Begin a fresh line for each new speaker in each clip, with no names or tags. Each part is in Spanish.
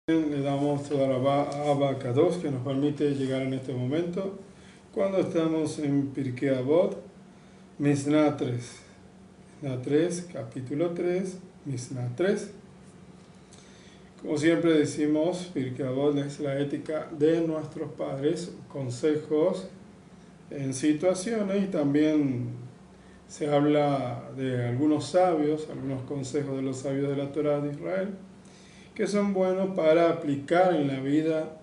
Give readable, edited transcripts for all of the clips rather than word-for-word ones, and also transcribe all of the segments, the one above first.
Le damos toda la Abba Kadosh que nos permite llegar en este momento cuando estamos en Pirkei Avot, Mishnah 3. Mishnah 3, capítulo 3, Mishnah 3. Como siempre decimos, Pirkei Avot es la ética de nuestros padres, consejos en situaciones, y también se habla de algunos sabios, algunos consejos de los sabios de la Torá de Israel, que son buenos para aplicar en la vida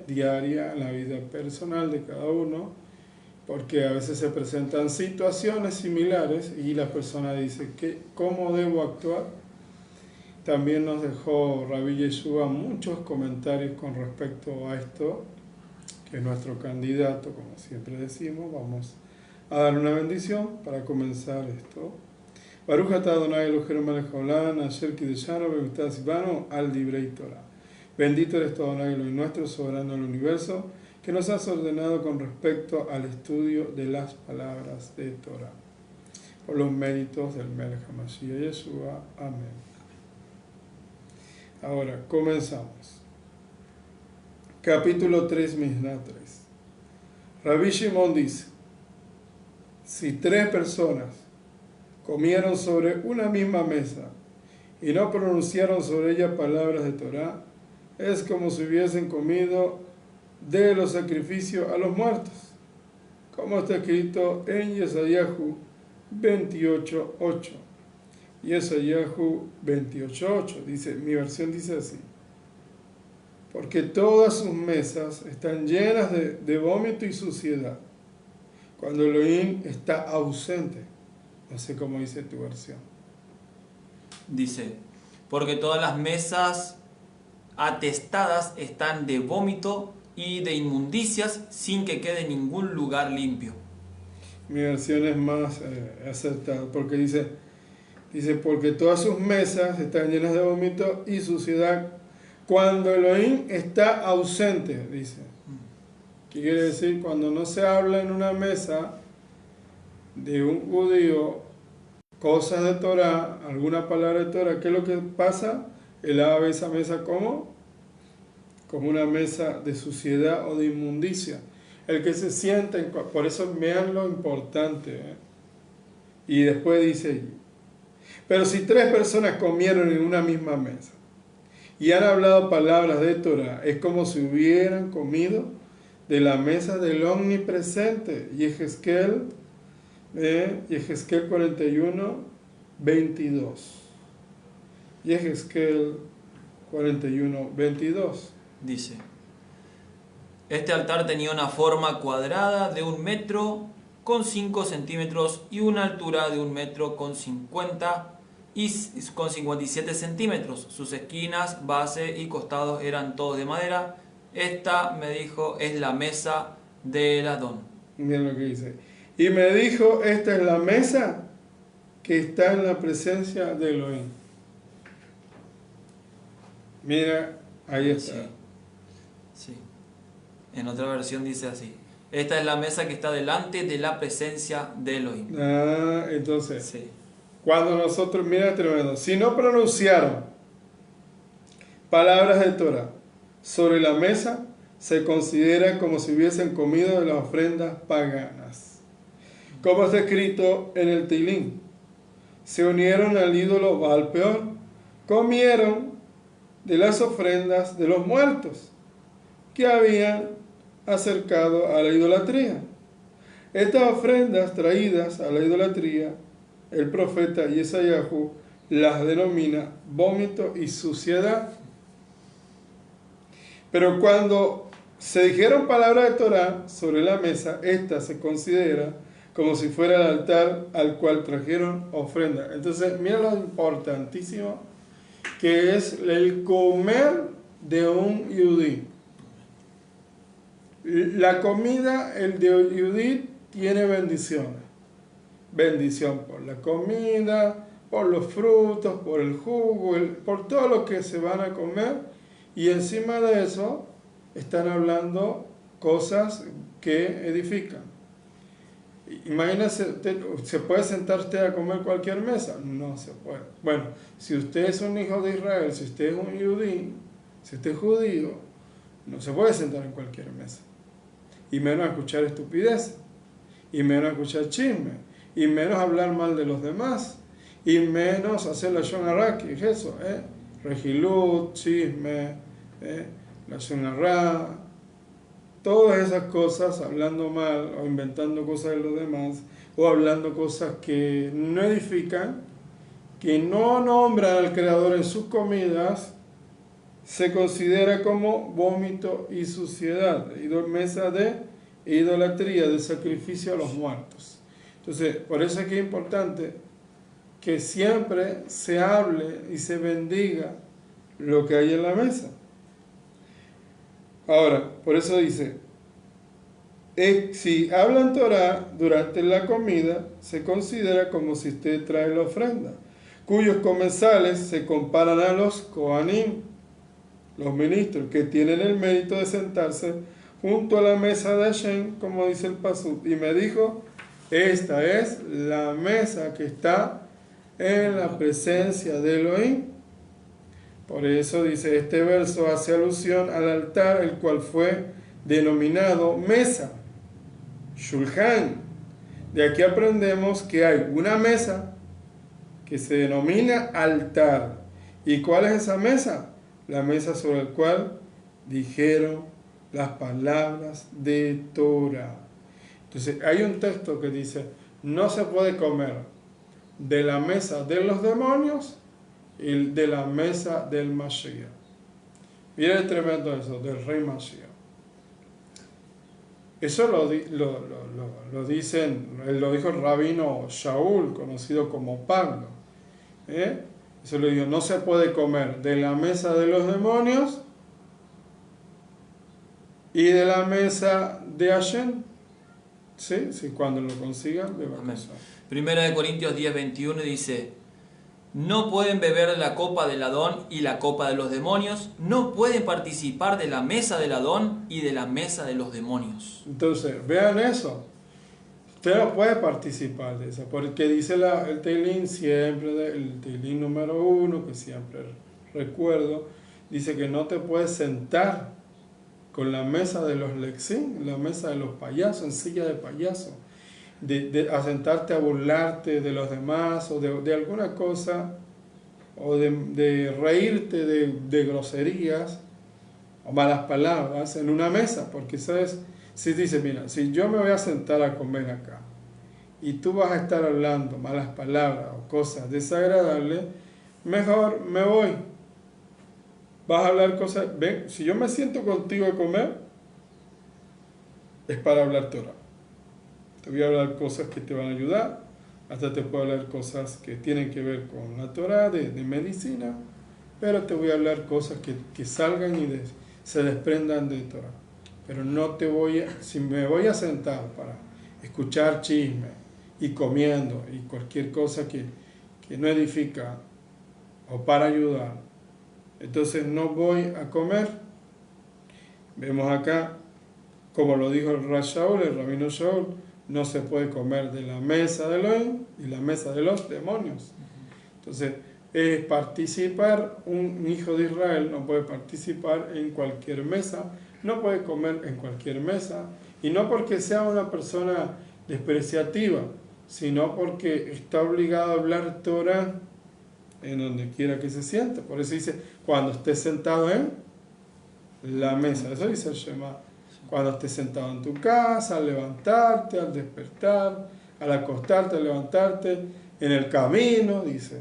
diaria, en la vida personal de cada uno, porque a veces se presentan situaciones similares y la persona dice, ¿cómo debo actuar? También nos dejó Rabbi Yeshua muchos comentarios con respecto a esto, que es nuestro candidato, como siempre decimos. Vamos a dar una bendición para comenzar esto. Baruch atah Adonai Eloheinu melech haolam, asher kiddushanu b'mitat tzivanu al divrei Torah. Bendito eres tú, Adonai Elohim nuestro, soberano del universo, que nos has ordenado con respecto al estudio de las palabras de Torah. Por los méritos del Melech HaMashiach Yeshua. Amén. Ahora, comenzamos. Capítulo 3, Mishnah 3. Rabbi Shimon dice, si tres personas comieron sobre una misma mesa y no pronunciaron sobre ella palabras de Torah, es como si hubiesen comido de los sacrificios a los muertos, como está escrito en Yesayahu 28.8. Yesayahu 28.8 dice, mi versión dice así: porque todas sus mesas están llenas de vómito y suciedad, cuando Elohim está ausente. No sé cómo dice tu versión.
Dice, porque todas las mesas atestadas están de vómito y de inmundicias, sin que quede ningún lugar limpio.
Mi versión es más acertada, porque dice, porque todas sus mesas están llenas de vómito y suciedad, cuando Elohim está ausente, dice. ¿Qué quiere decir? Cuando no se habla en una mesa de un judío cosas de Torah, alguna palabra de Torah, ¿qué es lo que pasa? Él ve esa mesa como una mesa de suciedad o de inmundicia. El que se siente, por eso vean lo importante. Y después dice, pero si tres personas comieron en una misma mesa y han hablado palabras de Torah, es como si hubieran comido de la mesa del omnipresente. Yehezkel 41, 22. Yehezkel 41, 22.
Dice, este altar tenía una forma cuadrada de 1 metro con 5 centímetros y una altura de 1 metro con 57 centímetros. Sus esquinas, base y costados eran todos de madera. Esta, me dijo, es la mesa del Adón.
Miren lo que dice. Y me dijo, esta es la mesa que está en la presencia de Elohim. Mira, ahí está.
Sí. En otra versión dice así: esta es la mesa que está delante de la presencia de Elohim.
Entonces,
sí.
Cuando nosotros, mira tremendo, si no pronunciaron palabras de Torah sobre la mesa, se considera como si hubiesen comido de las ofrendas paganas. Como está escrito en el Tilín, se unieron al ídolo Baal Peor, comieron de las ofrendas de los muertos que habían acercado a la idolatría. Estas ofrendas traídas a la idolatría, el profeta Yesayahu las denomina vómito y suciedad. Pero cuando se dijeron palabras de Torah sobre la mesa, esta se considera como si fuera el altar al cual trajeron ofrenda. Entonces, mira lo importantísimo que es el comer de un yudí. La comida, el de yudí, tiene bendiciones. Bendición por la comida, por los frutos, por el jugo, por todo lo que se van a comer. Y encima de eso están hablando cosas que edifican. Imagínese, ¿se puede sentar usted a comer cualquier mesa? No se puede. Bueno, si usted es un hijo de Israel, si usted es un yudí, Si usted es judío, no se puede sentar en cualquier mesa. Y menos escuchar estupidez, y menos escuchar chisme, y menos hablar mal de los demás, y menos hacer la Lashon Hara, que es eso, regilut, chisme, la Lashon Hara, todas esas cosas, hablando mal o inventando cosas de los demás, o hablando cosas que no edifican, que no nombran al Creador en sus comidas, se considera como vómito y suciedad, mesa de idolatría, de sacrificio a los muertos. Entonces, por eso es que es importante que siempre se hable y se bendiga lo que hay en la mesa. Ahora, por eso dice, si hablan Torah durante la comida, se considera como si usted trae la ofrenda, cuyos comensales se comparan a los Kohanim, los ministros, que tienen el mérito de sentarse junto a la mesa de Hashem, como dice el Pasuk. Y me dijo, esta es la mesa que está en la presencia de Elohim. Por eso dice, este verso hace alusión al altar, el cual fue denominado mesa, Shulchan. De aquí aprendemos que hay una mesa que se denomina altar. ¿Y cuál es esa mesa? La mesa sobre la cual dijeron las palabras de Torah. Entonces hay un texto que dice, no se puede comer de la mesa de los demonios y de la mesa del Mashiach. Mira el tremendo eso, del rey Mashiach. Eso lo dijo el rabino Shaul, conocido como Pablo. Eso le digo, no se puede comer de la mesa de los demonios y de la mesa de Hashem. Sí, cuando lo consigan, le va a pasar.
Primera de Corintios 10:21 dice, no pueden beber de la copa del Adón y la copa de los demonios, no pueden participar de la mesa del Adón y de la mesa de los demonios.
Entonces, vean eso. Usted no puede participar de eso, porque dice el Teilín siempre, el Teilín número 1, que siempre recuerdo, dice que no te puedes sentar con la mesa de los lexín, la mesa de los payasos, en silla de payaso, a sentarte a burlarte de los demás, o de alguna cosa, o de reírte de groserías, o malas palabras en una mesa, porque sabes, si dice, mira, si yo me voy a sentar a comer acá y tú vas a estar hablando malas palabras o cosas desagradables, mejor me voy. Vas a hablar cosas, ven, si yo me siento contigo a comer, es para hablar Torah. Te voy a hablar cosas que te van a ayudar, hasta te puedo hablar cosas que tienen que ver con la Torah, de medicina, pero te voy a hablar cosas que salgan y se desprendan de Torah. Pero no te si me voy a sentar para escuchar chisme y comiendo y cualquier cosa que no edifica o para ayudar, entonces no voy a comer. Vemos acá, como lo dijo el Shaul, el rabino Shaul, no se puede comer de la mesa de Elohim y la mesa de los demonios. Entonces, es participar, un hijo de Israel no puede participar en cualquier mesa, no puede comer en cualquier mesa, y no porque sea una persona despreciativa, sino porque está obligado a hablar Torah en donde quiera que se sienta. Por eso dice, cuando estés sentado en la mesa, eso dice el Shema, cuando estés sentado en tu casa, al levantarte, al despertar, al acostarte, al levantarte, en el camino, dice.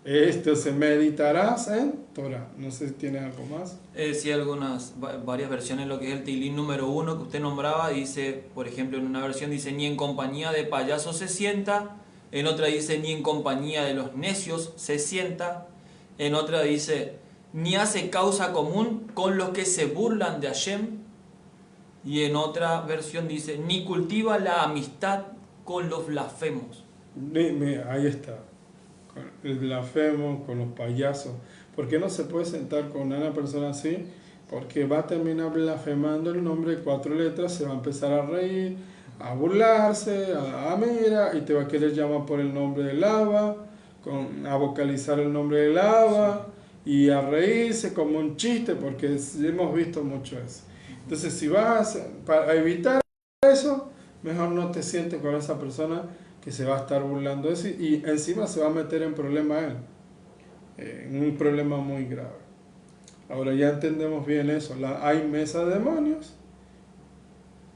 Esto se meditarás en Torah. No sé si tiene algo más.
Sí, varias versiones, lo que es el Teilín número 1 que usted nombraba, dice, por ejemplo, en una versión dice, ni en compañía de payasos se sienta, en otra dice, ni en compañía de los necios se sienta, en otra dice, ni hace causa común con los que se burlan de Hashem, y en otra versión dice, ni cultiva la amistad con los blasfemos.
Ahí está. El blasfemo, con los payasos. ¿Por qué no se puede sentar con una persona así? Porque va a terminar blasfemando el nombre de 4 letras, se va a empezar a reír, a burlarse, mira, y te va a querer llamar por el nombre del Abba, a vocalizar el nombre del Abba, y a reírse como un chiste, porque hemos visto mucho eso. Entonces, si vas para evitar eso, mejor no te sientes con esa persona que se va a estar burlando de eso y encima se va a meter en problema él, en un problema muy grave. Ahora ya entendemos bien eso. Hay mesa de demonios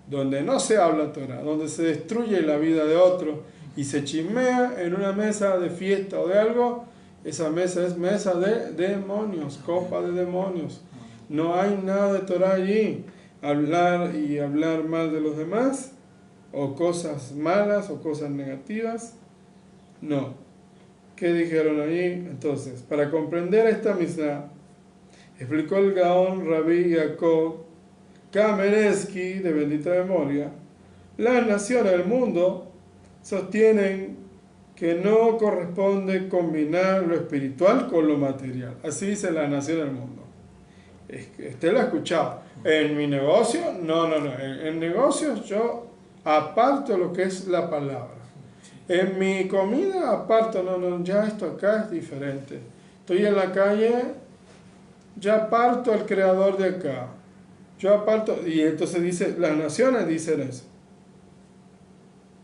donde no se habla Torah, donde se destruye la vida de otro y se chismea en una mesa de fiesta o de algo. Esa mesa es mesa de demonios, copa de demonios. No hay nada de Torah allí. Hablar y hablar mal de los demás, o cosas malas o cosas negativas, no. ¿Qué dijeron allí? Entonces, para comprender esta Mishnah, explicó el Gaón Rabbi Yaakov Kamenetsky, de bendita memoria, las naciones del mundo sostienen que no corresponde combinar lo espiritual con lo material. Así dice la nación del mundo. Usted lo ha escuchado. En mi negocio, no. En negocios yo aparto lo que es la palabra. En mi comida aparto, ya esto acá es diferente. Estoy en la calle, ya aparto al creador de acá. Yo aparto, y entonces dice, las naciones dicen eso.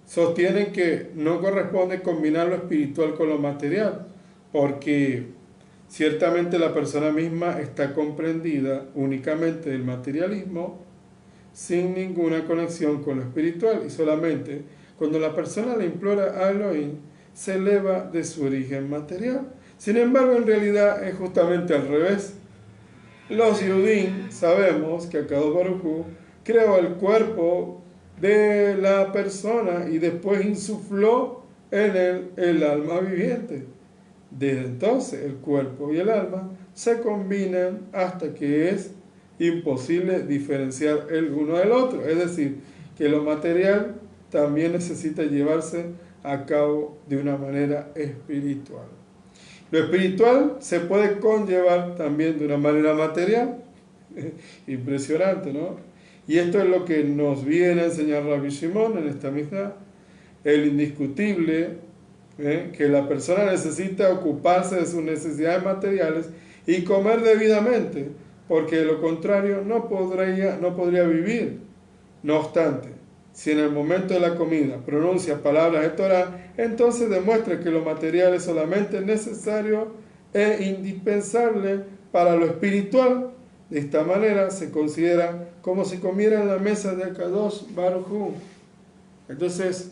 Sostienen que no corresponde combinar lo espiritual con lo material, porque ciertamente la persona misma está comprendida únicamente del materialismo sin ninguna conexión con lo espiritual, y solamente cuando la persona le implora a Elohim se eleva de su origen material. Sin embargo, en realidad es justamente al revés. Los Yudim sabemos que Akadosh Baruj Hu creó el cuerpo de la persona y después insufló en él el alma viviente. Desde entonces el cuerpo y el alma se combinan hasta que es imposible diferenciar el uno del otro. Es decir, que lo material también necesita llevarse a cabo de una manera espiritual. Lo espiritual se puede conllevar también de una manera material. Impresionante, ¿no? Y esto es lo que nos viene a enseñar Rabbi Shimon en esta Mishnah, el indiscutible, que la persona necesita ocuparse de sus necesidades materiales y comer debidamente, porque de lo contrario no podría vivir. No obstante, si en el momento de la comida pronuncia palabras de Torah, entonces demuestra que lo material es solamente necesario e indispensable para lo espiritual. De esta manera se considera como si comiera en la mesa de Akadosh Baruj Hu. Entonces,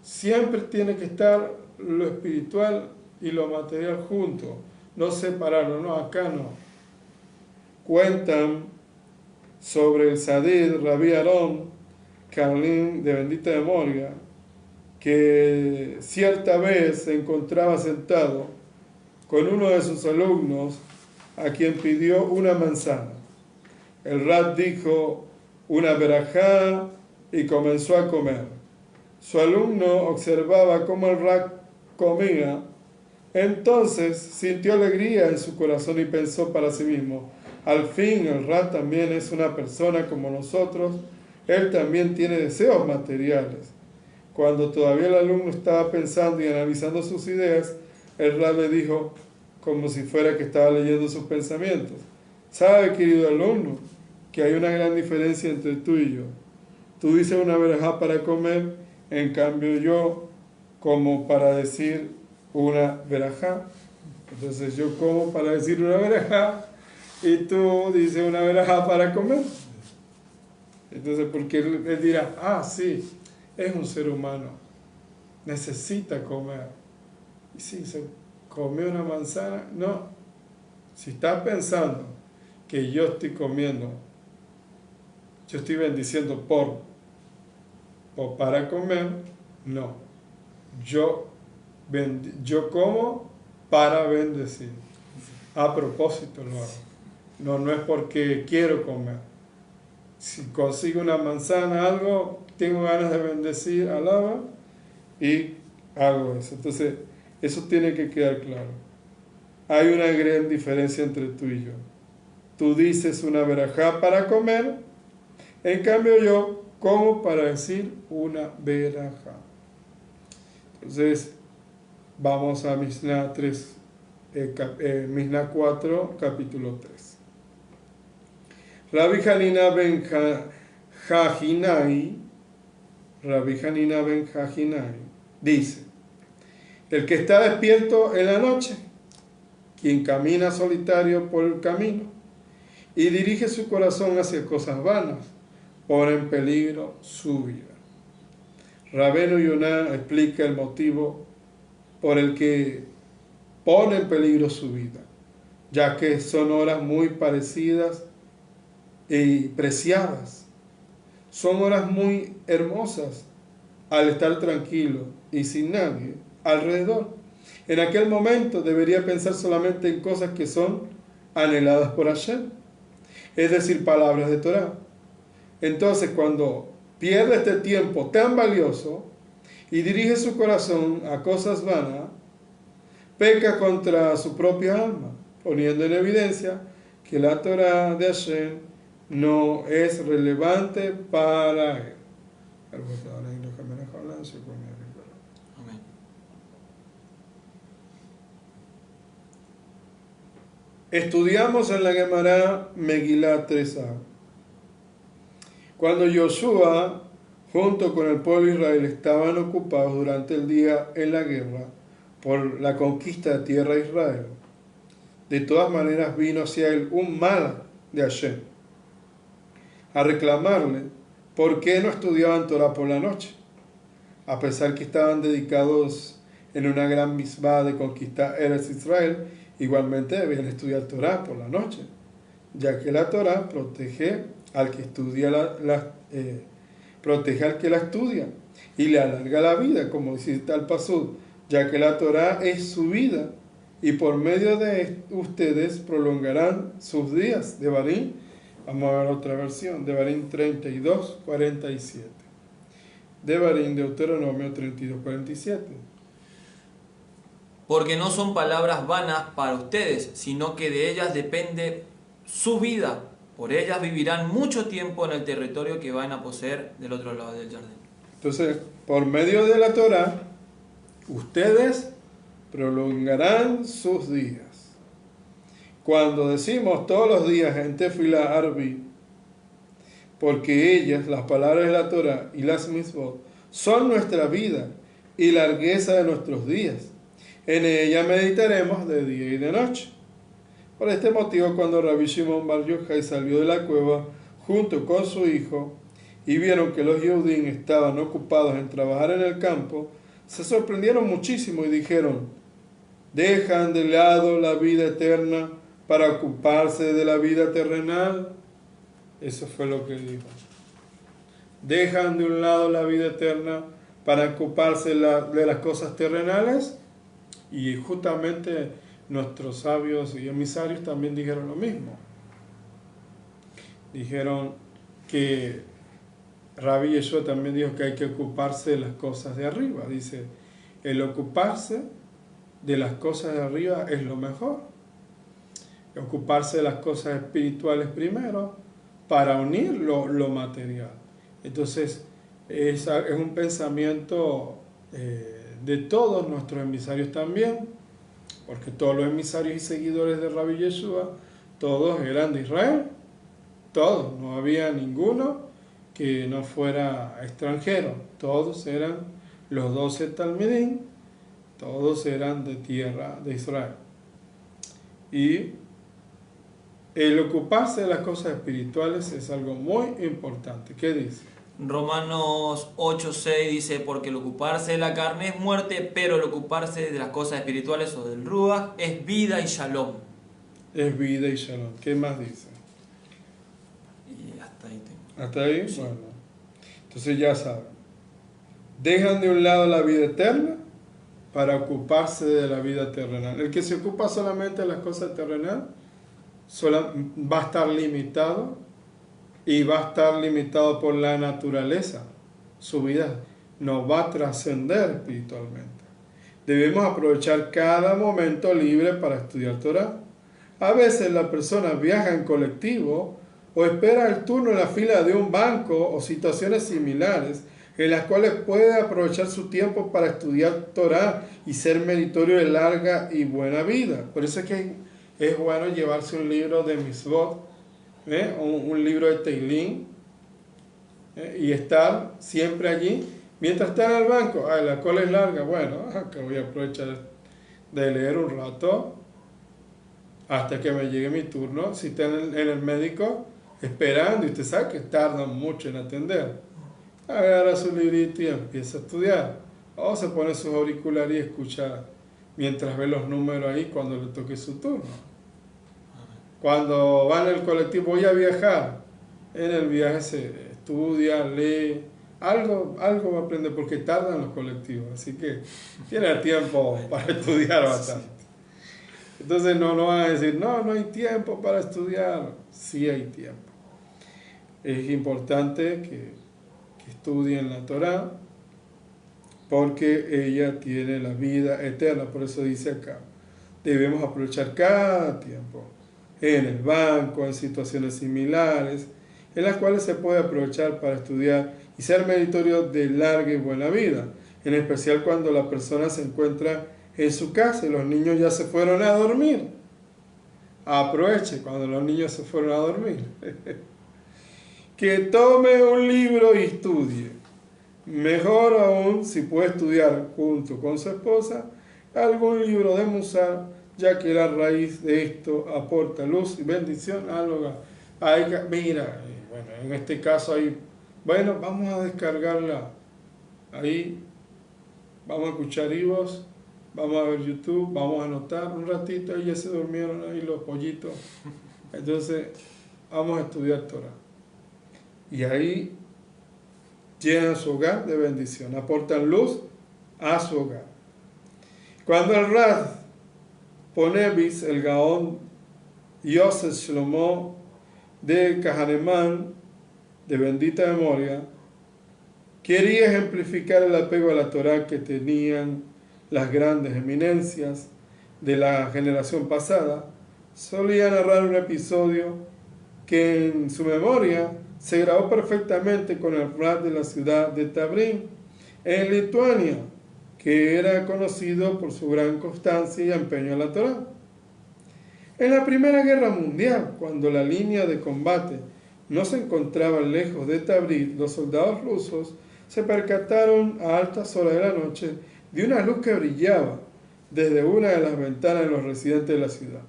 siempre tiene que estar lo espiritual y lo material juntos, no separarlo, no, acá no. Cuentan sobre el Sadid Rabbi Aarón Carlín, de bendita memoria, que cierta vez se encontraba sentado con uno de sus alumnos a quien pidió una manzana. El Rab dijo una verajá y comenzó a comer. Su alumno observaba cómo el Rab comía, entonces sintió alegría en su corazón y pensó para sí mismo: al fin el Rab también es una persona como nosotros, él también tiene deseos materiales. Cuando todavía el alumno estaba pensando y analizando sus ideas, el Rab le dijo, como si fuera que estaba leyendo sus pensamientos: ¿sabe, querido alumno, que hay una gran diferencia entre tú y yo? Tú dices una verajá para comer, en cambio yo como para decir una verajá. Entonces yo como para decir una verajá y tú dices una verajá para comer. Entonces, porque él dirá, sí, es un ser humano, necesita comer. Y si se come una manzana, no. Si estás pensando que yo estoy comiendo, yo estoy bendiciendo o para comer, no. Yo como para bendecir. A propósito lo hago. No es porque quiero comer. Si consigo una manzana, algo, tengo ganas de bendecir, alaba, y hago eso. Entonces, eso tiene que quedar claro. Hay una gran diferencia entre tú y yo. Tú dices una verajá para comer, en cambio yo como para decir una verajá. Entonces, vamos a Mishnah 3, Mishnah 4, capítulo 3. Rabbi Hanina ben Jajinai dice: el que está despierto en la noche, quien camina solitario por el camino y dirige su corazón hacia cosas vanas, pone en peligro su vida. Rabenu Yonah explica el motivo por el que pone en peligro su vida, ya que son horas muy parecidas y preciadas. Son horas muy hermosas al estar tranquilo y sin nadie alrededor. En aquel momento debería pensar solamente en cosas que son anheladas por Hashem, es decir, palabras de Torah. Entonces, cuando pierde este tiempo tan valioso y dirige su corazón a cosas vanas, peca contra su propia alma, poniendo en evidencia que la Torah de Hashem no es relevante para él.
Amén.
Estudiamos en la Gemara Megilá 3a. Cuando Yoshua, junto con el pueblo de Israel, estaban ocupados durante el día en la guerra por la conquista de tierra de Israel, de todas maneras vino hacia él un mal de Hashem a reclamarle por qué no estudiaban Torah por la noche, a pesar que estaban dedicados en una gran misbah de conquistar Eretz Israel. Igualmente debían estudiar Torah por la noche, ya que la Torah protege al que estudia protege al que la estudia y le alarga la vida, como dice el pasuk, ya que la Torah es su vida y por medio de ustedes prolongarán sus días. Devarim, vamos a ver otra versión, Devarim 32, 47. Devarim, Deuteronomio 32, 47.
Porque no son palabras vanas para ustedes, sino que de ellas depende su vida. Por ellas vivirán mucho tiempo en el territorio que van a poseer del otro lado del jardín.
Entonces, por medio de la Torah, ustedes prolongarán sus días. Cuando decimos todos los días en Tefilá Arbi, porque ellas, las palabras de la Torah y las misbot, son nuestra vida y largueza de nuestros días. En ella meditaremos de día y de noche. Por este motivo, cuando Rabbi Shimon Bar Yochai salió de la cueva junto con su hijo y vieron que los Yehudim estaban ocupados en trabajar en el campo, se sorprendieron muchísimo y dijeron: ¿dejan de lado la vida eterna para ocuparse de la vida terrenal? Eso fue lo que dijo. ¿Dejan de un lado la vida eterna para ocuparse de las cosas terrenales? Y justamente nuestros sabios y emisarios también dijeron lo mismo. Dijeron que Rabbi Yeshua también dijo que hay que ocuparse de las cosas de arriba. Dice, el ocuparse de las cosas de arriba es lo mejor. Ocuparse de las cosas espirituales primero para unir lo material. Entonces, es un pensamiento de todos nuestros emisarios también, porque todos los emisarios y seguidores de Rabbi Yeshua, todos eran de Israel, todos, no había ninguno que no fuera extranjero, todos eran los 12 Talmidim, todos eran de tierra de Israel. Y el ocuparse de las cosas espirituales es algo muy importante. ¿Qué dice?
Romanos 8:6 dice, porque el ocuparse de la carne es muerte, pero el ocuparse de las cosas espirituales o del Ruach es vida y shalom.
Es vida y shalom. ¿Qué más dice?
Y hasta ahí tengo.
¿Hasta ahí?
Sí.
Bueno. Entonces ya saben. Dejan de un lado la vida eterna para ocuparse de la vida terrenal. El que se ocupa solamente de las cosas terrenales va a estar limitado. Y va a estar limitado por la naturaleza. Su vida no va a trascender espiritualmente. Debemos aprovechar cada momento libre para estudiar Torah. A veces la persona viaja en colectivo o espera el turno en la fila de un banco o situaciones similares en las cuales puede aprovechar su tiempo para estudiar Torah y ser meritorio de larga y buena vida. Por eso es que es bueno llevarse un libro de Mitzvot, un libro de Teilín, y estar siempre allí. Mientras está en el banco, la cola es larga, bueno, que voy a aprovechar de leer un rato hasta que me llegue mi turno. Si está en el médico esperando, y usted sabe que tardan mucho en atender, agarra su librito y empieza a estudiar. O se pone sus auriculares y escucha mientras ve los números ahí cuando le toque su turno. Cuando va en el colectivo, voy a viajar, en el viaje se estudia, lee, algo va a aprender porque tardan los colectivos, así que tiene tiempo para estudiar bastante. Entonces no van a decir, no hay tiempo para estudiar. Sí hay tiempo. Es importante que estudien la Torah porque ella tiene la vida eterna. Por eso dice acá, debemos aprovechar cada tiempo en el banco, en situaciones similares, en las cuales se puede aprovechar para estudiar y ser meritorio de larga y buena vida, en especial cuando la persona se encuentra en su casa y los niños ya se fueron a dormir. Aproveche cuando los niños se fueron a dormir. Que tome un libro y estudie. Mejor aún si puede estudiar junto con su esposa algún libro de Musar, ya que la raíz de esto aporta luz y bendición al hogar. Mira, bueno, en este caso ahí, bueno, vamos a descargarla ahí, vamos a escuchar iVoox, vamos a ver YouTube, vamos a anotar un ratito, y ya se durmieron ahí los pollitos, entonces vamos a estudiar Torah. Y ahí llenan su hogar de bendición, aportan luz a su hogar. Cuando el Rad Ponevis, el Gaón Yosef Shlomo de Kahaneman, de bendita memoria, quería ejemplificar el apego a la Torah que tenían las grandes eminencias de la generación pasada, solía narrar un episodio que en su memoria se grabó perfectamente con el Rad de la ciudad de Tabrín, en Lituania, que era conocido por su gran constancia y empeño en la Torah. En la Primera Guerra Mundial, cuando la línea de combate no se encontraba lejos de Tabriz, los soldados rusos se percataron a altas horas de la noche de una luz que brillaba desde una de las ventanas de los residentes de la ciudad.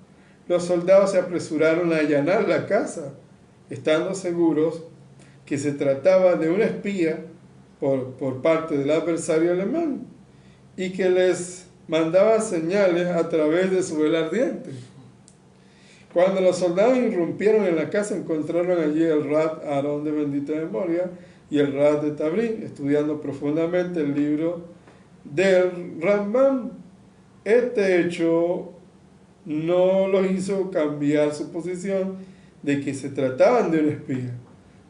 Los soldados se apresuraron a allanar la casa, estando seguros que se trataba de un espía por parte del adversario alemán y que les mandaba señales a través de su vela ardiente. Cuando los soldados irrumpieron en la casa, encontraron allí el Rad Aarón de bendita memoria y el Rad de Tabrín, estudiando profundamente el libro del Rambam. Este hecho no los hizo cambiar su posición de que se trataban de un espía.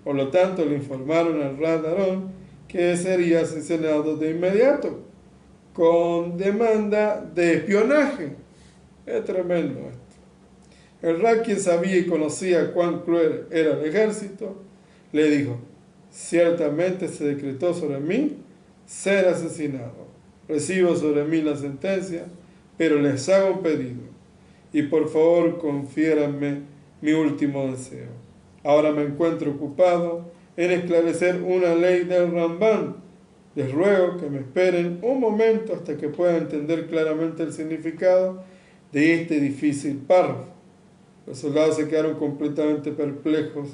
Por lo tanto, le informaron al Rad Aarón que sería asesinado de inmediato, con demanda de espionaje. Es tremendo esto. El Rad, quien sabía y conocía cuán cruel era el ejército, le dijo: ciertamente se decretó sobre mí ser asesinado. Recibo sobre mí la sentencia, pero les hago un pedido, y por favor confiéranme mi último deseo. Ahora me encuentro ocupado en esclarecer una ley del Rambam. Les ruego que me esperen un momento hasta que pueda entender claramente el significado de este difícil párrafo. Los soldados se quedaron completamente perplejos.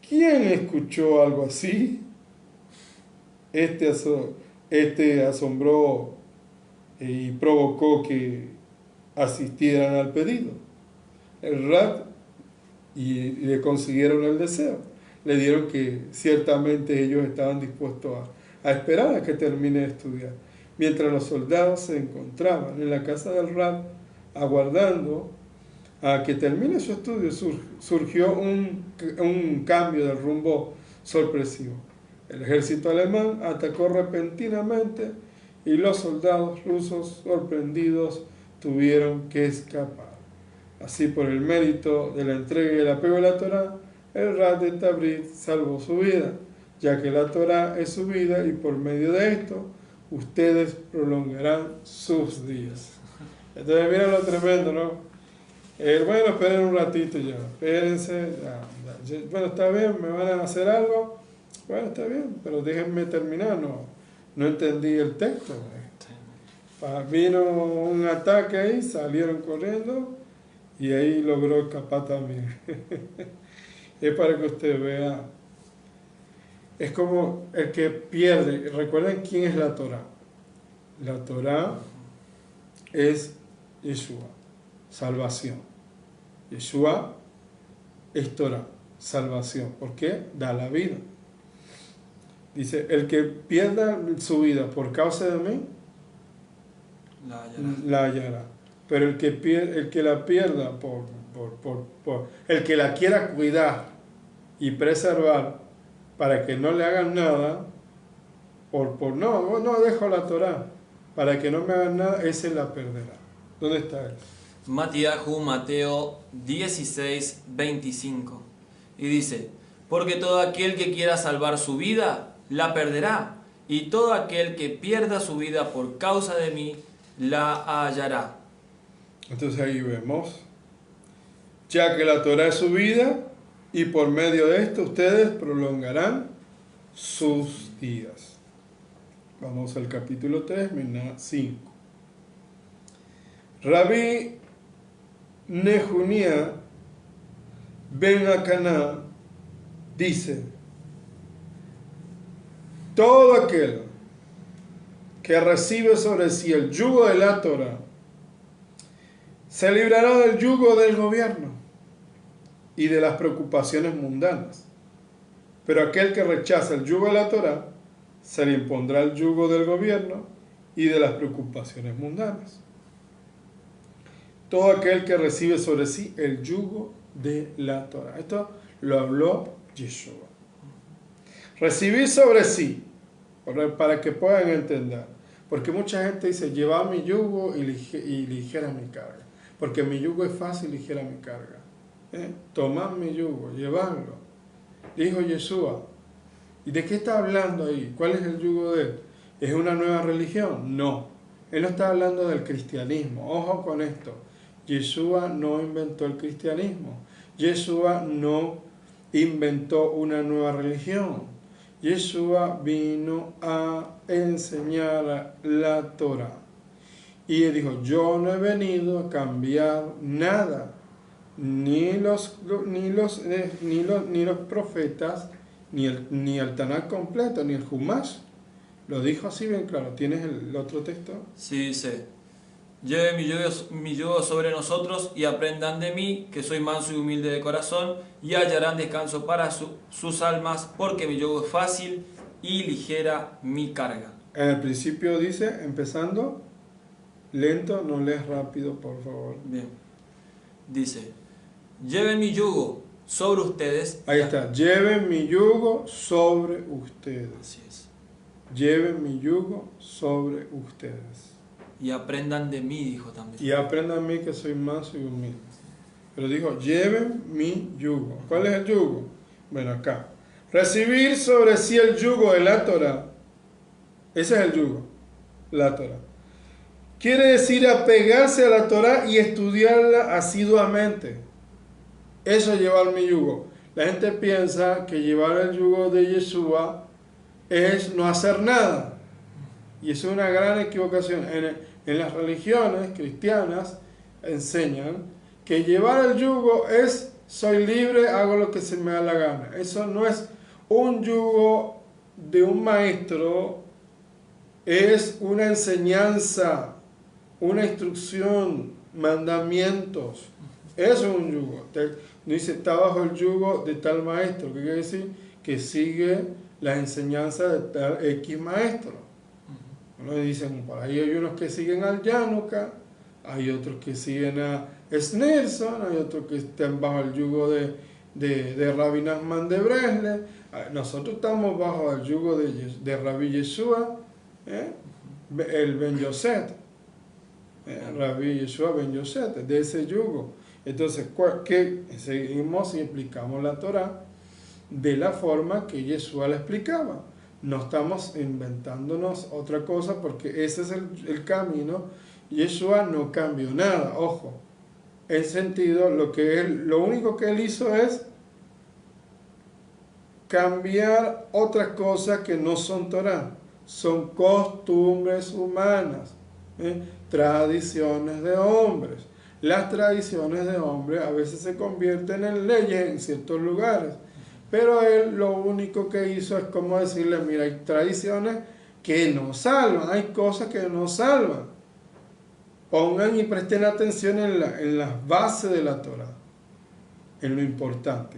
¿Quién escuchó algo así? Este asombró y provocó que asistieran al pedido. El Rad y le consiguieron el deseo. Le dieron que ciertamente ellos estaban dispuestos a esperar a que termine de estudiar. Mientras los soldados se encontraban en la casa del Rad aguardando a que termine su estudio, surgió un cambio de rumbo sorpresivo. El ejército alemán atacó repentinamente y los soldados rusos, sorprendidos, tuvieron que escapar. Así, por el mérito de la entrega y el apego a la Torah, el Rad de Tabriz salvó su vida. ya que la Torá es su vida y por medio de esto ustedes prolongarán sus días. Entonces miren lo tremendo, ¿no? Bueno, esperen un ratito ya, espérense, bueno, está bien, me van a hacer algo, bueno, está bien, pero déjenme terminar, no entendí el texto. Vino un ataque ahí, salieron corriendo y ahí logró escapar también. Es para que usted vea, es como el que pierde. Recuerden quién es la Torá. La Torá es Yeshua, salvación. Yeshua es Torá, salvación. ¿Por qué? Da la vida. Dice, el que pierda su vida por causa de mí, la hallará. Pero el que la pierda el que la quiera cuidar y preservar para que no le hagan nada, no dejo la Torá, para que no me hagan nada, ese la perderá. ¿Dónde está él?
Mateo 16, 25. Y dice, porque todo aquel que quiera salvar su vida, la perderá. Y todo aquel que pierda su vida por causa de mí, la hallará.
Entonces ahí vemos, ya que la Torá es su vida, y por medio de esto ustedes prolongarán sus días. Vamos al capítulo 3, Misná 5. Rabí Nehunia ben Akaná dice, todo aquel que recibe sobre sí el yugo de la Torá se librará del yugo del gobierno y de las preocupaciones mundanas. Pero aquel que rechaza el yugo de la Torá se le impondrá el yugo del gobierno y de las preocupaciones mundanas. Todo aquel que recibe sobre sí el yugo de la Torá. Esto lo habló Yeshua. Recibir sobre sí, para que puedan entender. Porque mucha gente dice, lleva mi yugo y ligera mi carga. Porque mi yugo es fácil y ligera mi carga. Tomad mi yugo, llevadlo. Dijo Yeshua. ¿Y de qué está hablando ahí? ¿Cuál es el yugo de él? ¿Es una nueva religión? No. Él no está hablando del cristianismo. Ojo con esto. Yeshua no inventó el cristianismo. Yeshua no inventó una nueva religión. Yeshua vino a enseñar la Torá. Y él dijo, yo no he venido a cambiar nada. Ni los profetas, ni el Tanakh completo, ni el Humash. Lo dijo así bien claro. ¿Tienes el otro texto?
Sí, dice, lleven mi yugo sobre nosotros y aprendan de mí, que soy manso y humilde de corazón, y hallarán descanso para sus almas, porque mi yugo es fácil y ligera mi carga.
En el principio dice, empezando, lento, no lees rápido, por favor.
Bien. Dice, lleven mi yugo sobre ustedes.
Ahí está, lleven mi yugo sobre ustedes.
Así es.
Lleven mi yugo sobre ustedes.
Y aprendan de mí, dijo también.
Y aprendan de mí que soy manso y humilde. Pero dijo, lleven mi yugo. ¿Cuál es el yugo? Bueno, acá. Recibir sobre sí el yugo de la Torá. Ese es el yugo, la Torá. Quiere decir apegarse a la Torá y estudiarla asiduamente. Eso es llevar mi yugo. La gente piensa que llevar el yugo de Yeshua es no hacer nada. Y eso es una gran equivocación. En las religiones cristianas enseñan que llevar el yugo es soy libre, hago lo que se me da la gana. Eso no es un yugo de un maestro, es una enseñanza, una instrucción, mandamientos. Eso es un yugo. Dice, está bajo el yugo de tal maestro. ¿Qué quiere decir? Que sigue las enseñanzas de tal X maestro. ¿No? Dicen, por ahí hay unos que siguen al Yanuka, hay otros que siguen a Schneerson, hay otros que están bajo el yugo de Rabbi Nachman de Breslev. Nosotros estamos bajo el yugo de Rabbi Yeshua, el Ben Yosef, Rabbi Yeshua Ben Yosef, de ese yugo. Entonces, ¿qué? Seguimos y explicamos la Torá. de la forma que Yeshua la explicaba. No estamos inventándonos otra cosa porque ese es el camino. Yeshua no cambió nada, ojo. En sentido, lo único que él hizo es cambiar otras cosas que no son Torah, son costumbres humanas, tradiciones de hombres. Las tradiciones de hombres a veces se convierten en leyes en ciertos lugares, pero él lo único que hizo es como decirle, mira, hay tradiciones que nos salvan, hay cosas que nos salvan. Pongan y presten atención en las bases de la Torah, en lo importante.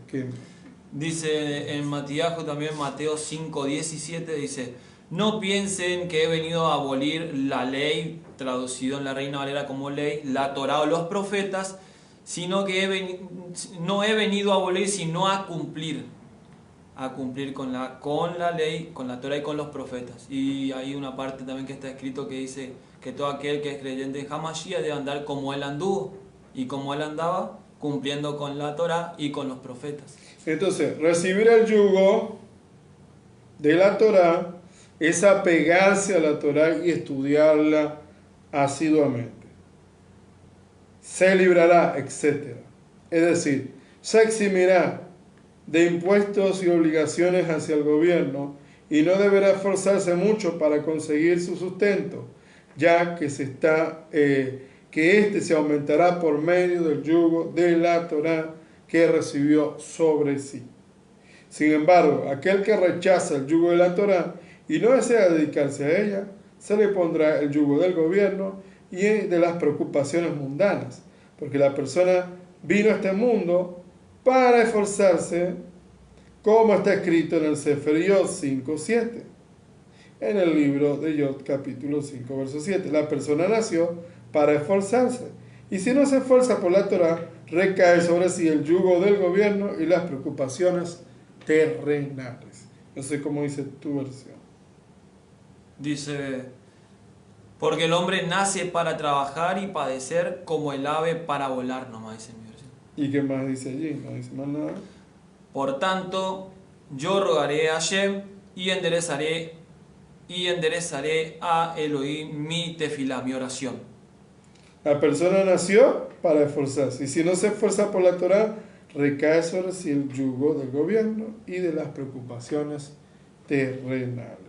Dice en Matiajo también, Mateo 5:17, dice: no piensen que he venido a abolir la ley, traducido en la Reina Valera como ley, la Torá o los profetas, sino que no he venido a abolir, sino a cumplir con la ley, con la Torá y con los profetas. Y hay una parte también que está escrito que dice que todo aquel que es creyente en Hamashiach debe andar como él anduvo, y como él andaba, cumpliendo con la Torá y con los profetas.
Entonces, recibir el yugo de la Torá es apegarse a la Torá y estudiarla asiduamente. Se librará, etc. Es decir, se eximirá de impuestos y obligaciones hacia el gobierno y no deberá esforzarse mucho para conseguir su sustento, ya que éste se aumentará por medio del yugo de la Torá que recibió sobre sí. Sin embargo, aquel que rechaza el yugo de la Torá y no desea dedicarse a ella, se le pondrá el yugo del gobierno y de las preocupaciones mundanas, porque la persona vino a este mundo para esforzarse, como está escrito en el Sefer Yod 5:7, en el libro de Yod capítulo 5 verso 7. La persona nació para esforzarse, y si no se esfuerza por la Torá, recae sobre sí el yugo del gobierno y las preocupaciones terrenales. No sé cómo dice tu versión.
Dice: porque el hombre nace para trabajar y padecer, como el ave para volar, nomás dice mi versión.
¿Y qué más dice allí? No dice más nada.
Por tanto, yo rogaré a Hashem y enderezaré a Elohim mi tefilá, mi oración.
La persona nació para esforzarse, y si no se esfuerza por la Torá, recae sobre sí el yugo del gobierno y de las preocupaciones terrenales.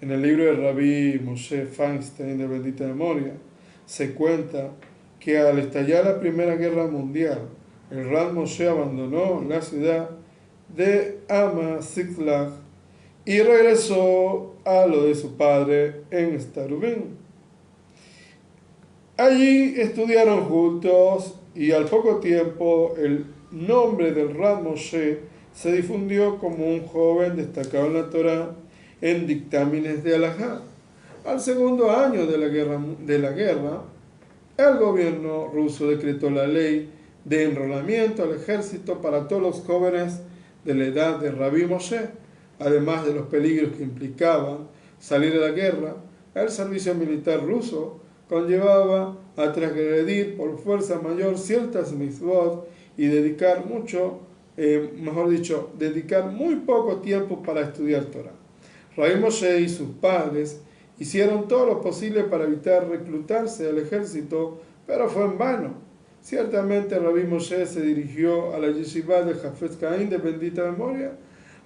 En el libro de Rabbi Moshe Feinstein de bendita memoria, se cuenta que al estallar la Primera Guerra Mundial, el Rav Moshe abandonó la ciudad de Hama Ziklag y regresó a lo de su padre en Starubin. Allí estudiaron juntos y al poco tiempo el nombre del Rav Moshe se difundió como un joven destacado en la Torá en dictámenes de Alajá. Al segundo año de la guerra, el gobierno ruso decretó la ley de enrolamiento al ejército para todos los jóvenes de la edad de Rabbi Moshe. Además de los peligros que implicaban salir a la guerra, el servicio militar ruso conllevaba a transgredir por fuerza mayor ciertas mitzvot y dedicar muy poco tiempo para estudiar Torah. Rabbi Moshe y sus padres hicieron todo lo posible para evitar reclutarse al ejército, pero fue en vano. Ciertamente Rabbi Moshe se dirigió a la yeshiva de Hafetz Haim de bendita memoria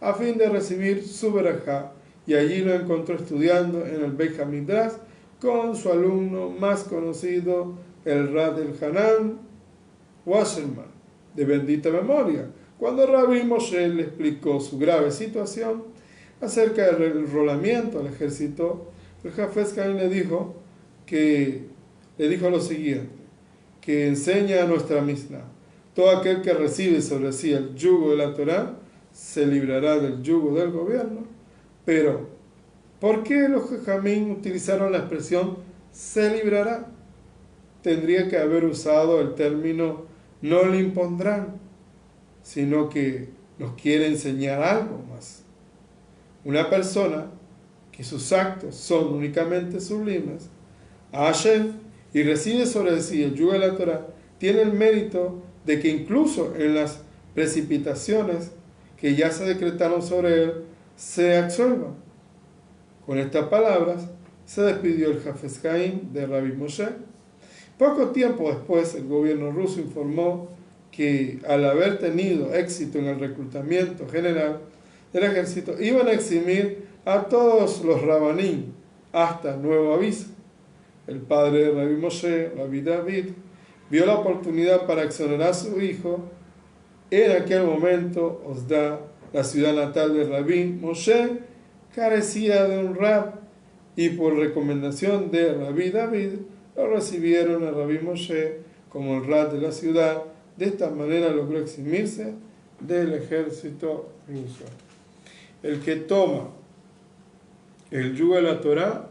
a fin de recibir su verajá, y allí lo encontró estudiando en el Beit HaMidrash con su alumno más conocido, el Rav Elhanan Wasserman, de bendita memoria. Cuando Rabbi Moshe le explicó su grave situación acerca del enrolamiento al ejército, el Hafetz Haim le dijo lo siguiente, que enseña a nuestra Mishnah: todo aquel que recibe sobre sí el yugo de la Torá se librará del yugo del gobierno. Pero, ¿por qué los Jajamín utilizaron la expresión se librará? Tendría que haber usado el término no le impondrán, sino que nos quiere enseñar algo más. Una persona que sus actos son únicamente sublimes a Hashem y recibe sobre sí el yugo de la Torá, tiene el mérito de que incluso en las precipitaciones que ya se decretaron sobre él se absuelvan. Con estas palabras se despidió el Hafez Haim de Rabbi Moshe. Poco tiempo después, el gobierno ruso informó que al haber tenido éxito en el reclutamiento general del ejército, iban a eximir a todos los rabanín hasta nuevo aviso. El padre de Rabbi Moshe, Rabbi David, vio la oportunidad para exonerar a su hijo. En aquel momento, Osda, la ciudad natal de Rabbi Moshe, carecía de un rab, y por recomendación de Rabbi David, lo recibieron a Rabbi Moshe como el rab de la ciudad. De esta manera logró eximirse del ejército ruso. El que toma el yugo de la Torá,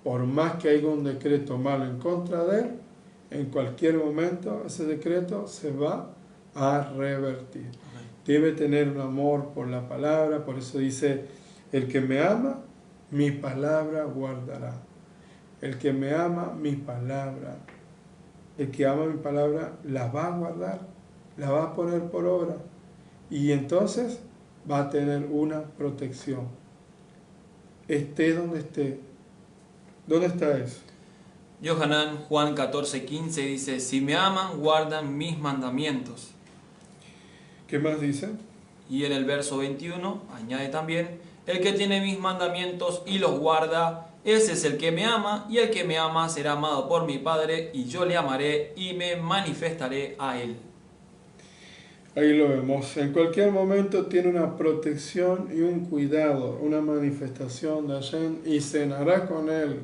por más que haya un decreto malo en contra de él, en cualquier momento ese decreto se va a revertir. Debe tener un amor por la palabra, por eso dice, el que me ama, mi palabra guardará. El que me ama, mi palabra. El que ama mi palabra, la va a guardar, la va a poner por obra. Y entonces va a tener una protección. Esté donde esté. ¿Dónde está eso?
Yohanan, Juan 14:15 dice, si me aman, guardan mis mandamientos.
¿Qué más dice?
Y en el verso 21 añade también, el que tiene mis mandamientos y los guarda, ese es el que me ama, y el que me ama será amado por mi Padre, y yo le amaré y me manifestaré a él.
Ahí lo vemos. En cualquier momento tiene una protección y un cuidado, una manifestación de Hashem, y cenará con él.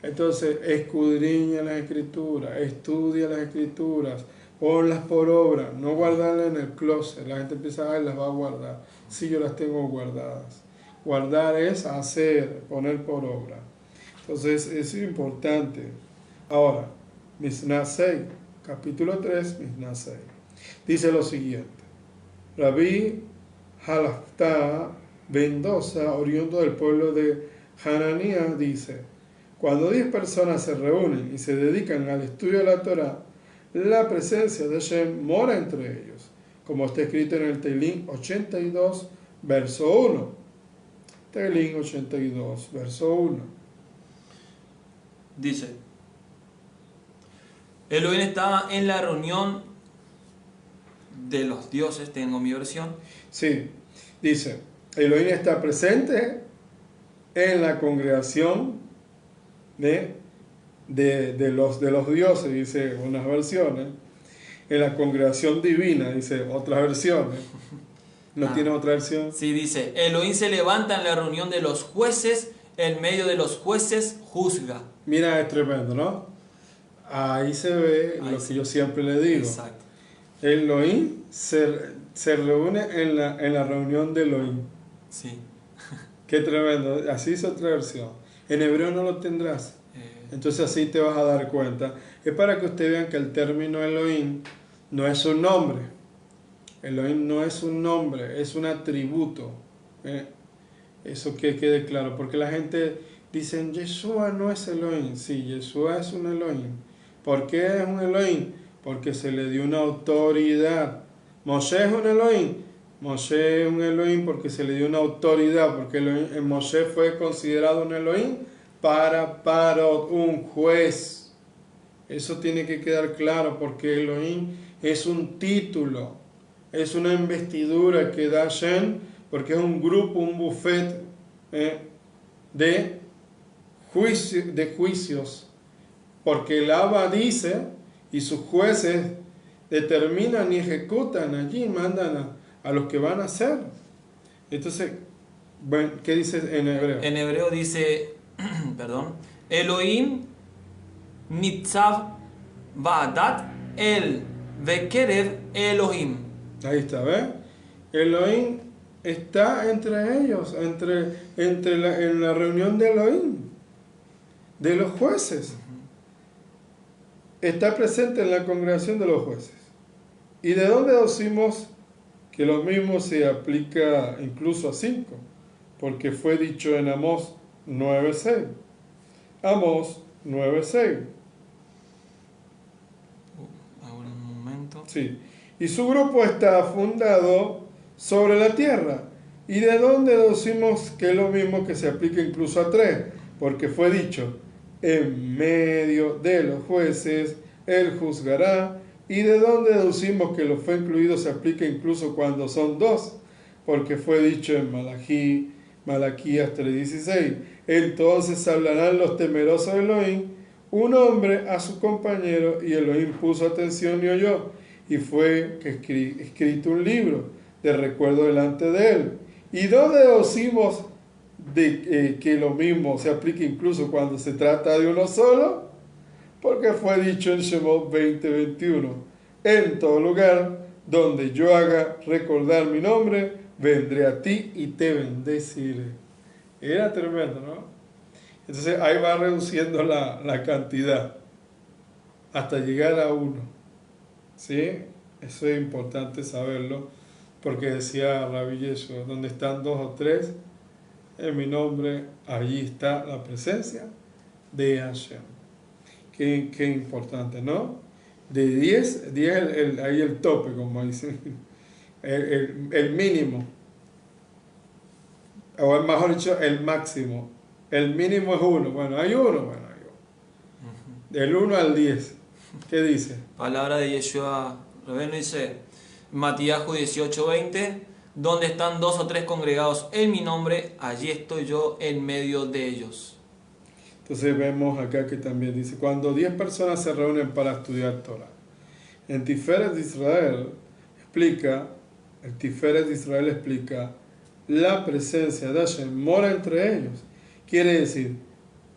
Entonces, escudriña las escrituras, estudia las escrituras, ponlas por obra, no guardarlas en el closet. La gente piensa, ay, las va a guardar. Sí, yo las tengo guardadas. Guardar es hacer, poner por obra. Entonces, es importante. Ahora, Mishnah 6, capítulo 3, Mishnah 6. Dice lo siguiente. Rabbi Halaftá Mendoza, oriundo del pueblo de Hananía, dice, cuando 10 personas se reúnen y se dedican al estudio de la Torá, la presencia de Hashem mora entre ellos, como está escrito en el Teilín 82, verso 1. Teilín 82, verso 1.
Dice, Elohim estaba en la reunión de los dioses, tengo mi versión.
Sí, dice, Elohim está presente en la congregación de los dioses, dice unas versiones, en la congregación divina, dice otras versiones. ¿No tiene otra versión?
Sí, dice, Elohim se levanta en la reunión de los jueces, en medio de los jueces juzga.
Mira, es tremendo, ¿no? Ahí se ve lo que yo siempre le digo.
Exacto.
Elohim se reúne en la reunión de Elohim.
Sí.
Qué tremendo. Así es otra versión. En hebreo no lo tendrás. Entonces así te vas a dar cuenta. Es para que ustedes vean que el término Elohim no es un nombre. Elohim no es un nombre, es un atributo. Eso que quede claro. Porque la gente dice, Yeshua no es Elohim. Sí, Yeshua es un Elohim. ¿Por qué es un Elohim? Porque se le dio una autoridad. Moshe es un Elohim. Moshe es un Elohim porque se le dio una autoridad. Porque Moshe fue considerado un Elohim para Parot, un juez. Eso tiene que quedar claro, porque Elohim es un título, es una investidura que da Hashem, porque es un grupo, un buffet de juicios, porque el Abba dice y sus jueces determinan y ejecutan allí, mandan a los que van a hacer. Entonces, bueno, ¿qué dice en hebreo?
En hebreo dice, perdón, Elohim Nitzav Va'adat El Vekerev Elohim.
Ahí está, ¿ves? Elohim está entre ellos, en la reunión de Elohim, de los jueces. Está presente en la congregación de los jueces. ¿Y de dónde deducimos que lo mismo se aplica incluso a 5? Porque fue dicho en Amós 9:6. Amós 9:6.
Ahora un momento.
Sí. Y su grupo está fundado sobre la tierra. ¿Y de dónde deducimos que es lo mismo que se aplica incluso a 3? Porque fue dicho, en medio de los jueces, él juzgará. ¿Y de dónde deducimos que lo fue incluido se aplica incluso cuando son 2? Porque fue dicho en Malaquías 3:16, entonces hablarán los temerosos de Elohim, un hombre a su compañero, y Elohim puso atención y oyó, y fue escrito un libro de recuerdo delante de él. ¿Y dónde deducimos que lo mismo se aplica incluso cuando se trata de uno solo? Porque fue dicho en Shemot 20:21, en todo lugar donde yo haga recordar mi nombre, vendré a ti y te bendeciré. Era tremendo, ¿no? Entonces ahí va reduciendo la cantidad hasta llegar a 1. ¿Sí? Eso es importante saberlo, porque decía Rabbi Yeshua, donde están 2 o 3 en mi nombre, allí está la presencia de Hashem. Qué importante, ¿no? De 10 ahí el tope, como dicen, el mínimo, o mejor dicho, el máximo. El mínimo es 1. Bueno, hay 1, bueno, hay 1. Del 1 al 10. ¿Qué dice?
Palabra de Yeshua Rabbeinu dice, Matíahu 18:20, donde están 2 o 3 congregados en mi nombre, allí estoy yo en medio de ellos.
Entonces vemos acá que también dice, cuando 10 personas se reúnen para estudiar Torah. En Tiferet de Israel explica, la presencia de Hashem mora entre ellos. Quiere decir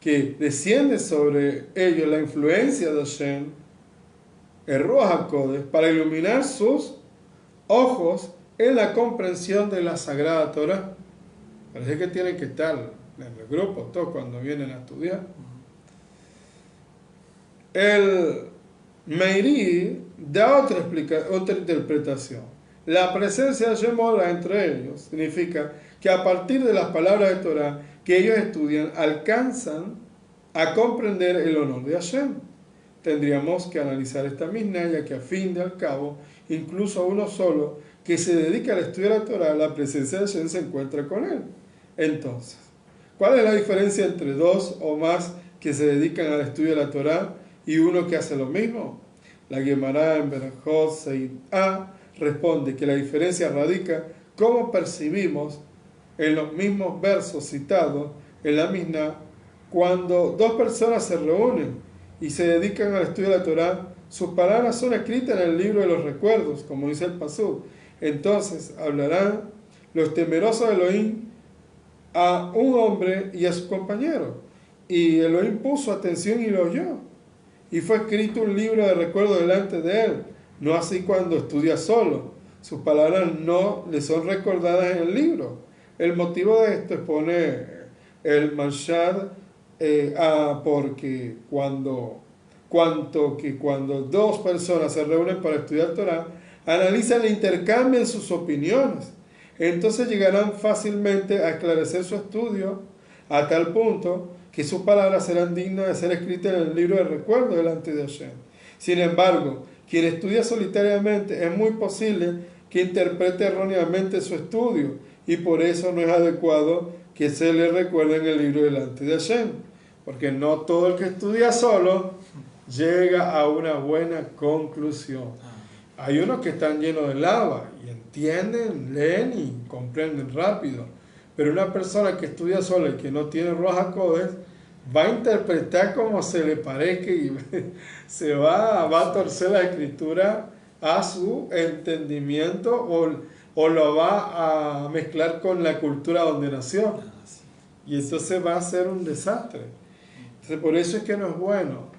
que desciende sobre ellos la influencia de Hashem, el Ruach HaKodesh, para iluminar sus ojos en la comprensión de la Sagrada Torah. Parece que tienen que estar en el grupo, todos cuando vienen a estudiar. El Meiri da otra interpretación. La presencia de Hashem mora entre ellos significa que a partir de las palabras de Torah que ellos estudian, alcanzan a comprender el honor de Hashem. Tendríamos que analizar esta misna, ya que a fin de al cabo, incluso a uno solo que se dedica al estudio de la Torah, la presencia de Hashem se encuentra con él. Entonces, ¿cuál es la diferencia entre 2 o más que se dedican al estudio de la Torah y uno que hace lo mismo? La Gemara en Berajot 6a responde que la diferencia radica cómo percibimos en los mismos versos citados en la Mishnah. Cuando 2 personas se reúnen y se dedican al estudio de la Torah, sus palabras son escritas en el libro de los recuerdos, como dice el Pasuk. Entonces hablarán los temerosos de Elohim a un hombre y a su compañero. Y Elohim puso atención y lo oyó. Y fue escrito un libro de recuerdo delante de él. No así cuando estudia solo. Sus palabras no le son recordadas en el libro. El motivo de esto expone el Manshad, porque cuando 2 personas se reúnen para estudiar Torah, analizan e intercambian sus opiniones. Entonces llegarán fácilmente a esclarecer su estudio a tal punto que sus palabras serán dignas de ser escritas en el libro de recuerdo delante de Hashem. Sin embargo, quien estudia solitariamente es muy posible que interprete erróneamente su estudio, y por eso no es adecuado que se le recuerde en el libro delante de Hashem, porque no todo el que estudia solo llega a una buena conclusión. Hay unos que están llenos de lava y entienden, leen y comprenden rápido, pero una persona que estudia sola y que no tiene Ruach HaKodesh va a interpretar como se le parezca y se va a torcer la escritura a su entendimiento, o lo va a mezclar con la cultura donde nació, y entonces va a ser un desastre. Entonces, por eso es que no es bueno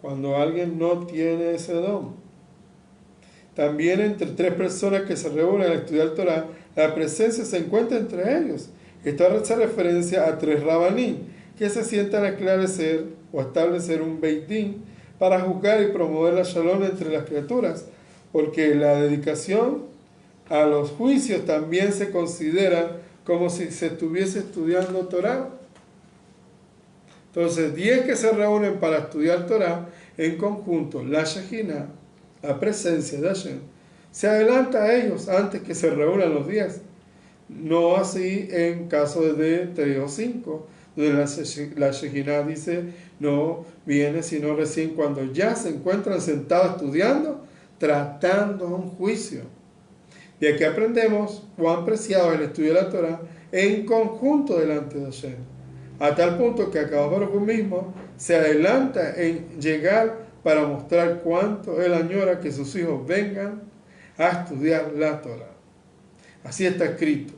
cuando alguien no tiene ese don. También entre 3 personas que se reúnen a estudiar Torah, la presencia se encuentra entre ellos. Esto hace referencia a 3 rabaní que se sientan a esclarecer o establecer un Beit Din para juzgar y promover la shalom entre las criaturas, porque la dedicación a los juicios también se considera como si se estuviese estudiando Torah. Entonces, 10 que se reúnen para estudiar Torah en conjunto, la Shejina, la presencia de Hashem, se adelanta a ellos antes que se reúnan los 10. No así en caso de 3 o 5, donde la Shejinah dice no viene sino recién cuando ya se encuentran sentados estudiando, tratando un juicio. Y aquí aprendemos cuán preciado es el estudio de la Torah en conjunto delante de Hashem, a tal punto que Akadosh Baruj Hu mismo se adelanta en llegar para mostrar cuánto él añora que sus hijos vengan a estudiar la Torah. Así está escrito.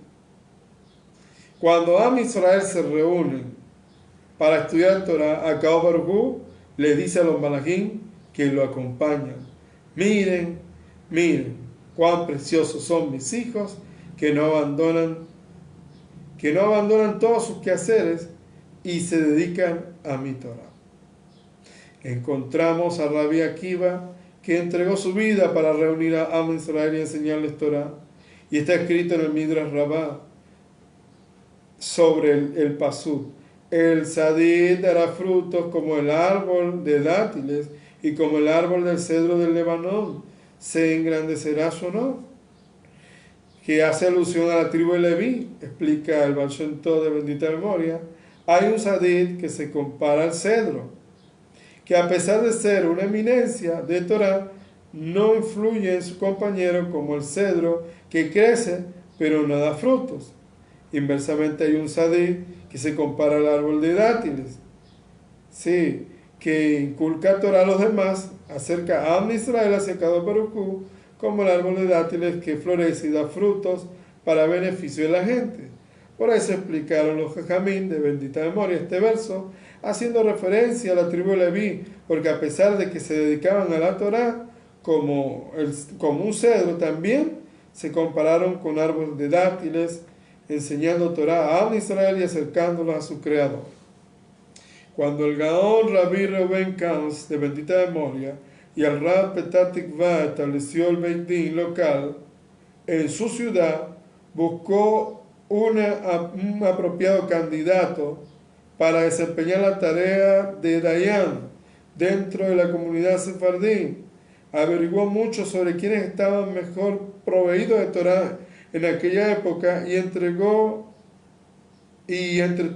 Cuando Am Israel se reúnen para estudiar Torah, Akadosh Baruj Hu le dice a los malajim que lo acompañan: miren, miren cuán preciosos son mis hijos, que no abandonan todos sus quehaceres y se dedican a mi Torah. Encontramos a Rabbi Akiva, que entregó su vida para reunir a Am Israel y enseñarles Torah, y está escrito en el Midrash Rabbah sobre el pasuk: el sadid dará frutos como el árbol de dátiles y como el árbol del cedro del Lebanón, se engrandecerá su honor, que hace alusión a la tribu de Leví. Explica el Baal Shem Tov de bendita memoria: hay un sadid que se compara al cedro, que a pesar de ser una eminencia de Torah, no influye en su compañero como el cedro, que crece pero no da frutos. Inversamente hay un sadid que se compara al árbol de dátiles, sí, que inculca Torah a los demás, acerca a Am Israel hacia Akadosh Baruj Hu, como el árbol de dátiles que florece y da frutos para beneficio de la gente. Por eso explicaron los Jajamín de bendita memoria este verso, haciendo referencia a la tribu de Leví, porque a pesar de que se dedicaban a la Torah como un cedro, también se compararon con árbol de dátiles, enseñando Torah a Am Israel y acercándolos a su Creador. Cuando el Gaón Rabbi Reuben Kans de bendita memoria y el Rab Petah Tikva estableció el Beit Din local en su ciudad, buscó un apropiado candidato para desempeñar la tarea de Dayan dentro de la comunidad sefardí. Averiguó mucho sobre quiénes estaban mejor proveídos de Torah en aquella época y entre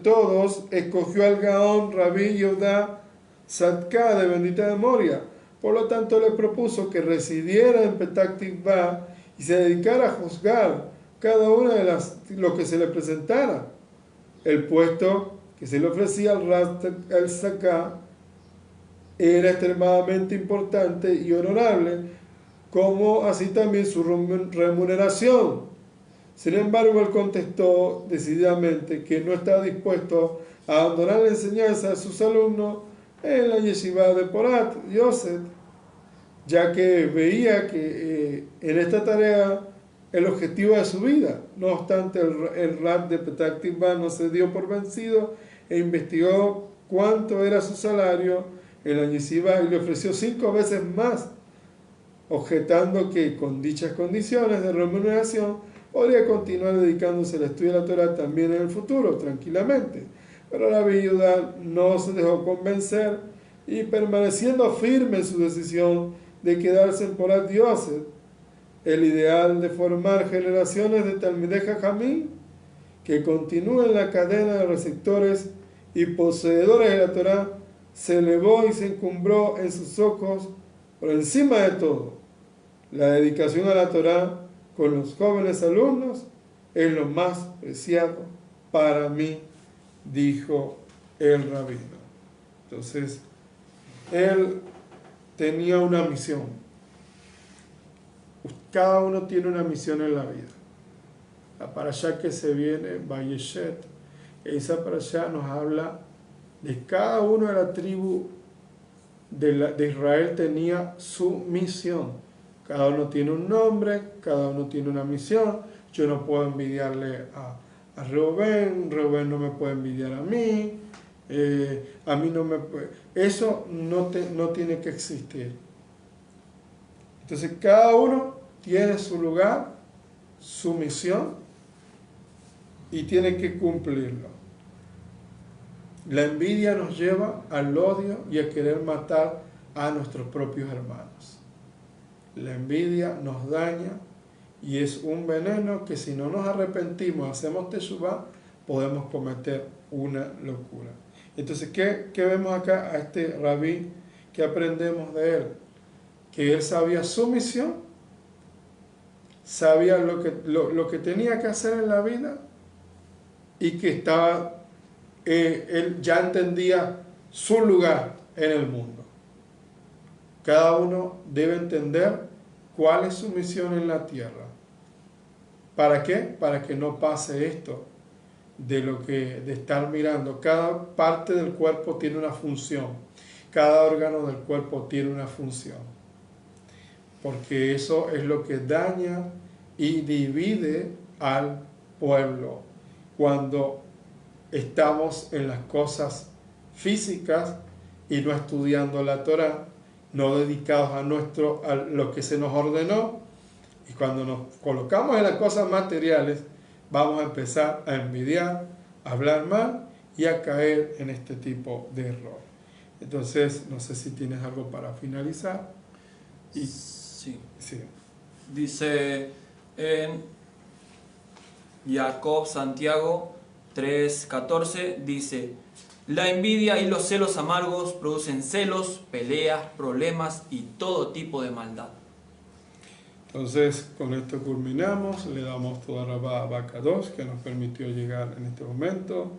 todos escogió al Gaón Rabbi Yehuda Sadka de bendita memoria. Por lo tanto le propuso que residiera en Petah Tikva y se dedicara a juzgar cada una de lo que se le presentara. El puesto que se le ofrecía al Rab el Sadka era extremadamente importante y honorable, como así también su remuneración. Sin embargo, él contestó decididamente que no estaba dispuesto a abandonar la enseñanza de sus alumnos en la yeshiva de Porat Yosef, ya que veía que en esta tarea el objetivo de su vida. No obstante, el Rab de Petah Tikva no se dio por vencido e investigó cuánto era su salario en la yeshiva y le ofreció 5 veces más, objetando que con dichas condiciones de remuneración podría continuar dedicándose al estudio de la Torah también en el futuro, tranquilamente. Pero la viuda no se dejó convencer y, permaneciendo firme en su decisión de quedarse en Porat Yosef, el ideal de formar generaciones de Talmidei Jajamim que continúen la cadena de receptores y poseedores de la Torah se elevó y se encumbró en sus ojos por encima de todo. La dedicación a la Torah con los jóvenes alumnos es lo más preciado para mí, dijo el rabino. Entonces, él tenía una misión. Cada uno tiene una misión en la vida. La parashá que se viene, Vayeshet, esa parashá nos habla de cada uno de la tribu de Israel tenía su misión. Cada uno tiene un nombre, cada uno tiene una misión. Yo no puedo envidiarle a Reuben, Reuben no me puede envidiar a mí no me puede. Eso no tiene que existir. Entonces cada uno tiene su lugar, su misión y tiene que cumplirlo. La envidia nos lleva al odio y a querer matar a nuestros propios hermanos. La envidia nos daña y es un veneno que si no nos arrepentimos, hacemos teshuvá, podemos cometer una locura. Entonces, ¿qué vemos acá a este rabí? ¿Qué aprendemos de él? Que él sabía su misión, sabía lo que tenía que hacer en la vida y que él ya entendía su lugar en el mundo. Cada uno debe entender cuál es su misión en la tierra. ¿Para qué? Para que no pase esto de estar mirando. Cada parte del cuerpo tiene una función. Cada órgano del cuerpo tiene una función. Porque eso es lo que daña y divide al pueblo. Cuando estamos en las cosas físicas y no estudiando la Torá, no dedicados a lo que se nos ordenó, y cuando nos colocamos en las cosas materiales, vamos a empezar a envidiar, a hablar mal y a caer en este tipo de error. Entonces, no sé si tienes algo para finalizar.
Sí.
Sí.
Dice en Jacob Santiago 3:14, dice: la envidia y los celos amargos producen celos, peleas, problemas y todo tipo de maldad.
Entonces, con esto culminamos. Le damos toda Rabá a Bacados, que nos permitió llegar en este momento.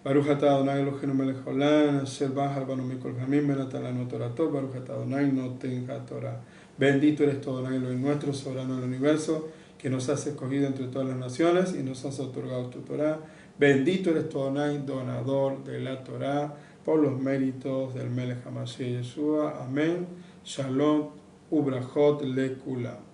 Baruch atah Adonai Eloheinu melech haolam, asher bahar banu mikol hamim benatan lanu toratot, Baruch atah Adonai noten haTorah. Bendito eres tú, Adonai Elohim nuestro, soberano del universo, que nos has escogido entre todas las naciones y nos has otorgado tu Torah. Bendito eres tú, Adonai, donador de la Torah, por los méritos del Melech HaMashiach Yeshua. Amén. Shalom, ubrachot lekulam.